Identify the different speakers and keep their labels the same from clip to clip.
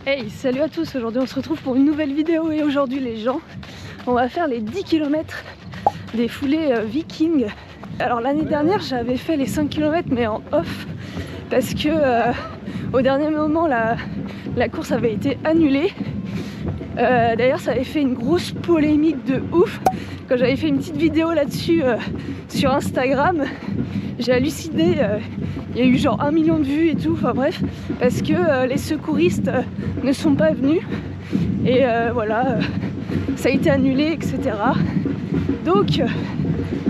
Speaker 1: Hey, salut à tous, aujourd'hui on se retrouve pour une nouvelle vidéo et aujourd'hui les gens, on va faire les 10 km des foulées Viking. Alors l'année dernière j'avais fait les 5 km mais en off parce que au dernier moment la course avait été annulée. D'ailleurs ça avait fait une grosse polémique de ouf quand j'avais fait une petite vidéo là-dessus sur Instagram. J'ai halluciné, il y a eu genre 1 million de vues et tout, enfin bref, parce que les secouristes ne sont pas venus et voilà, ça a été annulé, etc. Donc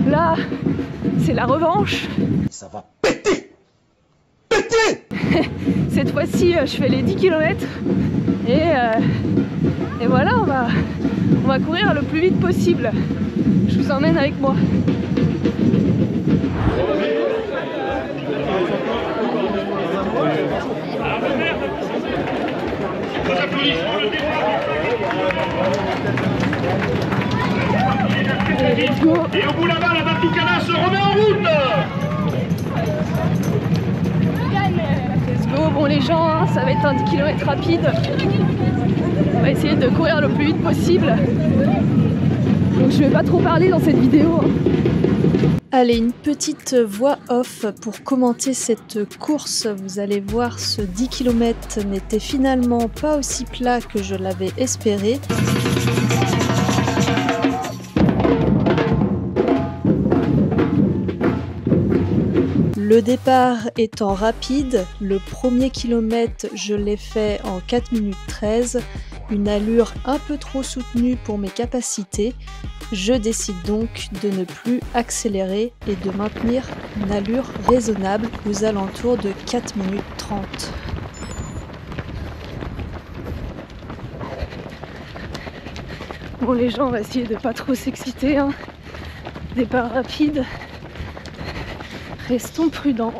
Speaker 1: là, c'est la revanche.
Speaker 2: Ça va péter! Péter!
Speaker 1: Cette fois-ci, je fais les 10 km et voilà, on va courir le plus vite possible. Je vous emmène avec moi. Allez, let's go.
Speaker 3: Et au bout là-bas, la Batucana se remet en route.
Speaker 1: Let's go. Bon les gens, hein, ça va être un 10 km rapide. On va essayer de courir le plus vite possible. Donc je vais pas trop parler dans cette vidéo. Allez, une petite voix off pour commenter cette course. Vous allez voir, ce 10 km n'était finalement pas aussi plat que je l'avais espéré. Le départ étant rapide, le premier kilomètre je l'ai fait en 4 minutes 13, une allure un peu trop soutenue pour mes capacités. Je décide donc de ne plus accélérer et de maintenir une allure raisonnable aux alentours de 4 minutes 30. Bon les gens, on va essayer de pas trop s'exciter, hein. Départ rapide. Restons prudents.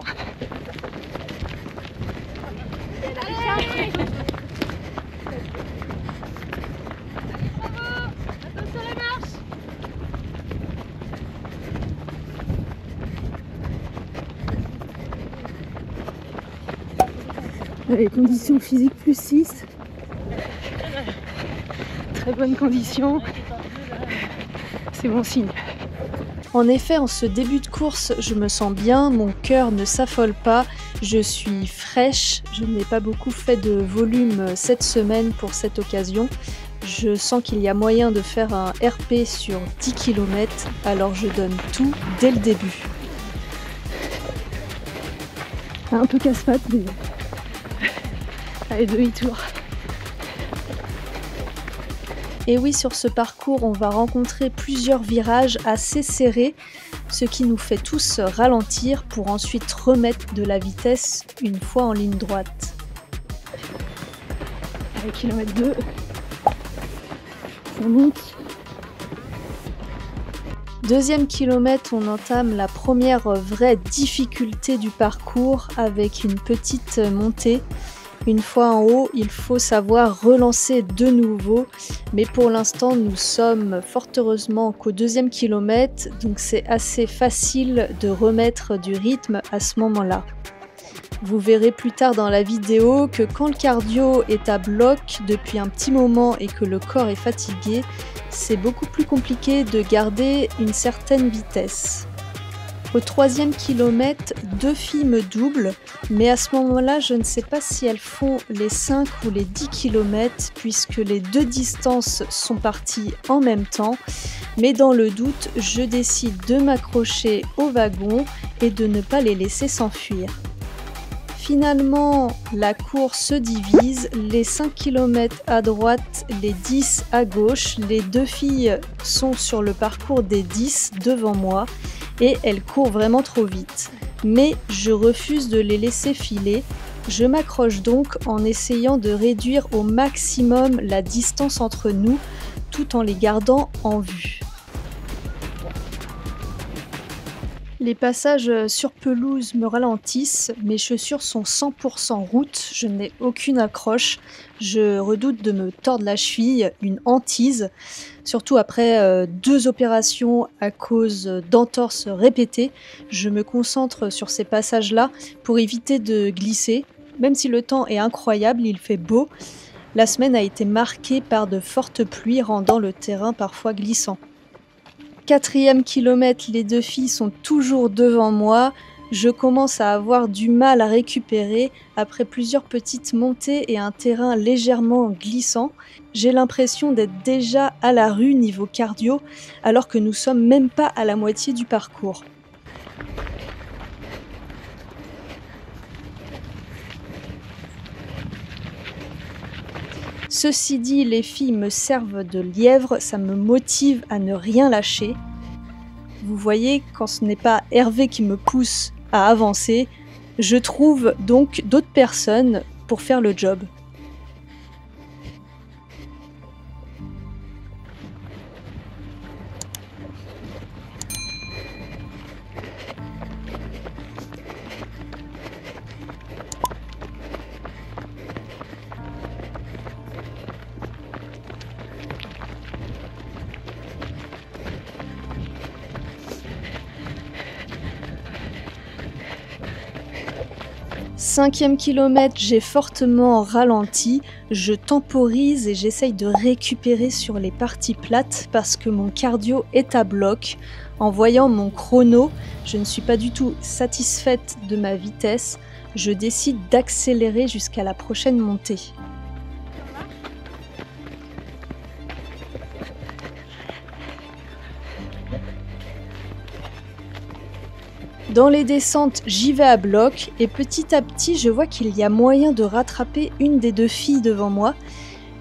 Speaker 1: Les conditions physiques plus 6. Très bonnes conditions. C'est bon signe. En effet, en ce début de course, je me sens bien, mon cœur ne s'affole pas, je suis fraîche, je n'ai pas beaucoup fait de volume cette semaine pour cette occasion. Je sens qu'il y a moyen de faire un RP sur 10 km, alors je donne tout dès le début. Un peu casse-patte, mais allez, demi-tour. Et oui, sur ce parcours, on va rencontrer plusieurs virages assez serrés, ce qui nous fait tous ralentir pour ensuite remettre de la vitesse une fois en ligne droite. Allez, kilomètre 2, ça monte. Deuxième kilomètre, on entame la première vraie difficulté du parcours avec une petite montée. Une fois en haut, il faut savoir relancer de nouveau, mais pour l'instant nous sommes fort heureusement qu'au deuxième kilomètre, donc c'est assez facile de remettre du rythme à ce moment-là. Vous verrez plus tard dans la vidéo que quand le cardio est à bloc depuis un petit moment et que le corps est fatigué, c'est beaucoup plus compliqué de garder une certaine vitesse. Au troisième kilomètre, 2 filles me doublent, mais à ce moment-là, je ne sais pas si elles font les 5 ou les 10 km, puisque les deux distances sont parties en même temps. Mais dans le doute, je décide de m'accrocher au wagon et de ne pas les laisser s'enfuir. Finalement, la course se divise, les 5 km à droite, les 10 à gauche, les deux filles sont sur le parcours des 10 devant moi et elles courent vraiment trop vite. Mais je refuse de les laisser filer, je m'accroche donc en essayant de réduire au maximum la distance entre nous tout en les gardant en vue. Les passages sur pelouse me ralentissent, mes chaussures sont 100% route, je n'ai aucune accroche, je redoute de me tordre la cheville, une hantise, surtout après 2 opérations à cause d'entorses répétées. Je me concentre sur ces passages-là pour éviter de glisser, même si le temps est incroyable, il fait beau. La semaine a été marquée par de fortes pluies rendant le terrain parfois glissant. 4e kilomètre, les 2 filles sont toujours devant moi. Je commence à avoir du mal à récupérer après plusieurs petites montées et un terrain légèrement glissant. J'ai l'impression d'être déjà à la rue niveau cardio alors que nous sommes même pas à la moitié du parcours. Ceci dit, les filles me servent de lièvre, ça me motive à ne rien lâcher. Vous voyez, quand ce n'est pas Hervé qui me pousse à avancer, je trouve donc d'autres personnes pour faire le job. Cinquième kilomètre, j'ai fortement ralenti, je temporise et j'essaye de récupérer sur les parties plates parce que mon cardio est à bloc. En voyant mon chrono, je ne suis pas du tout satisfaite de ma vitesse, je décide d'accélérer jusqu'à la prochaine montée. Dans les descentes, j'y vais à bloc et petit à petit, je vois qu'il y a moyen de rattraper une des 2 filles devant moi.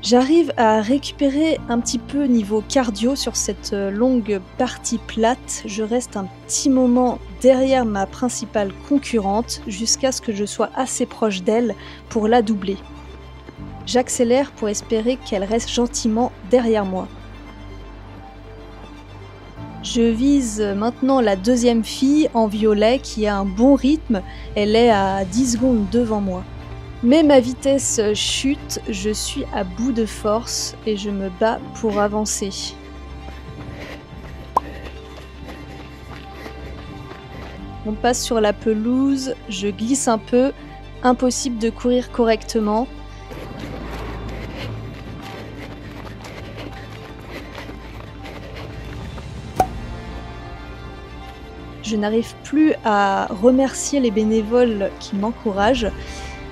Speaker 1: J'arrive à récupérer un petit peu niveau cardio sur cette longue partie plate. Je reste un petit moment derrière ma principale concurrente jusqu'à ce que je sois assez proche d'elle pour la doubler. J'accélère pour espérer qu'elle reste gentiment derrière moi. Je vise maintenant la 2e fille en violet qui a un bon rythme, elle est à 10 secondes devant moi. Mais ma vitesse chute, je suis à bout de force et je me bats pour avancer. On passe sur la pelouse, je glisse un peu, impossible de courir correctement. Je n'arrive plus à remercier les bénévoles qui m'encouragent.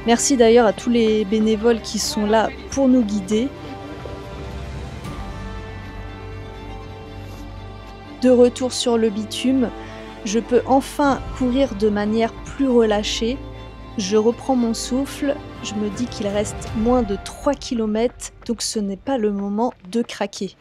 Speaker 1: Merci d'ailleurs à tous les bénévoles qui sont là pour nous guider. De retour sur le bitume, je peux enfin courir de manière plus relâchée. Je reprends mon souffle, je me dis qu'il reste moins de 3 km, donc ce n'est pas le moment de craquer.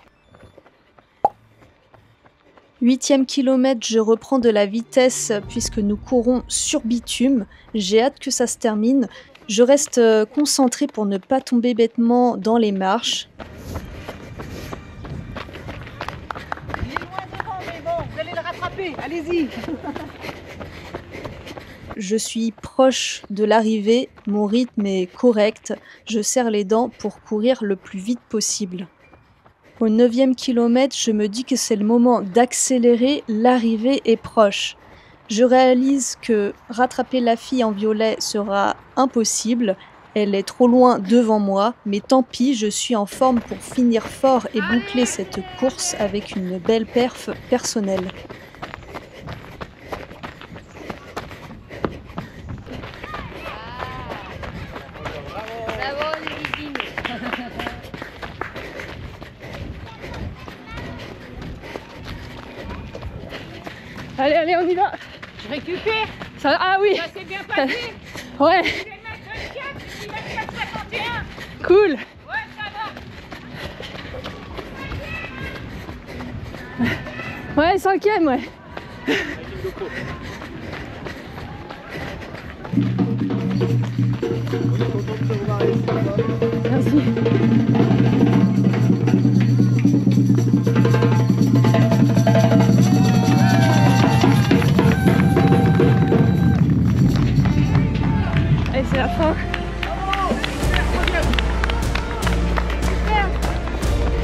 Speaker 1: 8e kilomètre, je reprends de la vitesse puisque nous courons sur bitume. J'ai hâte que ça se termine. Je reste concentrée pour ne pas tomber bêtement dans les marches.
Speaker 4: Il est loin devant, mais bon, vous allez le rattraper, allez-y.
Speaker 1: Je suis proche de l'arrivée, mon rythme est correct. Je serre les dents pour courir le plus vite possible. Au 9e kilomètre, je me dis que c'est le moment d'accélérer, l'arrivée est proche. Je réalise que rattraper la fille en violet sera impossible, elle est trop loin devant moi, mais tant pis, je suis en forme pour finir fort et boucler cette course avec une belle perf personnelle.
Speaker 5: Allez, allez, on y va.
Speaker 4: Je récupère.
Speaker 5: Ça, ah oui.
Speaker 4: Ça s'est bien passé.
Speaker 5: Ouais.
Speaker 4: Je vais mettre le 4 et puis mettre 4,51.
Speaker 5: Cool.
Speaker 4: Ouais, ça va.
Speaker 5: Ouais, 5e, ouais. Merci. Allez, c'est la fin.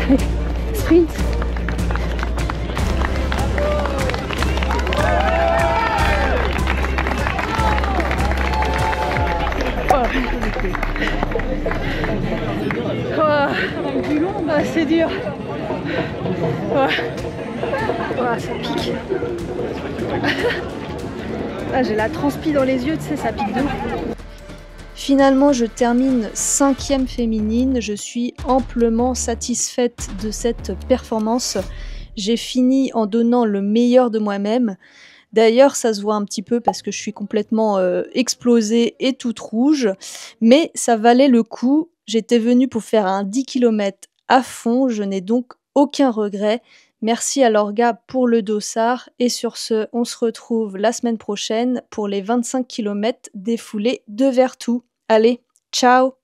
Speaker 5: Allez, sprint. Oh. C'est dur. Ça pique. J'ai la transpi dans les yeux, tu sais, ça pique de ouf.
Speaker 1: Finalement, je termine 5e féminine. Je suis amplement satisfaite de cette performance. J'ai fini en donnant le meilleur de moi-même. D'ailleurs, ça se voit un petit peu parce que je suis complètement explosée et toute rouge. Mais ça valait le coup. J'étais venue pour faire un 10 km à fond. Je n'ai donc aucun regret. Merci à l'orga pour le dossard. Et sur ce, on se retrouve la semaine prochaine pour les 25 km défoulés de Vertou. Allez, ciao!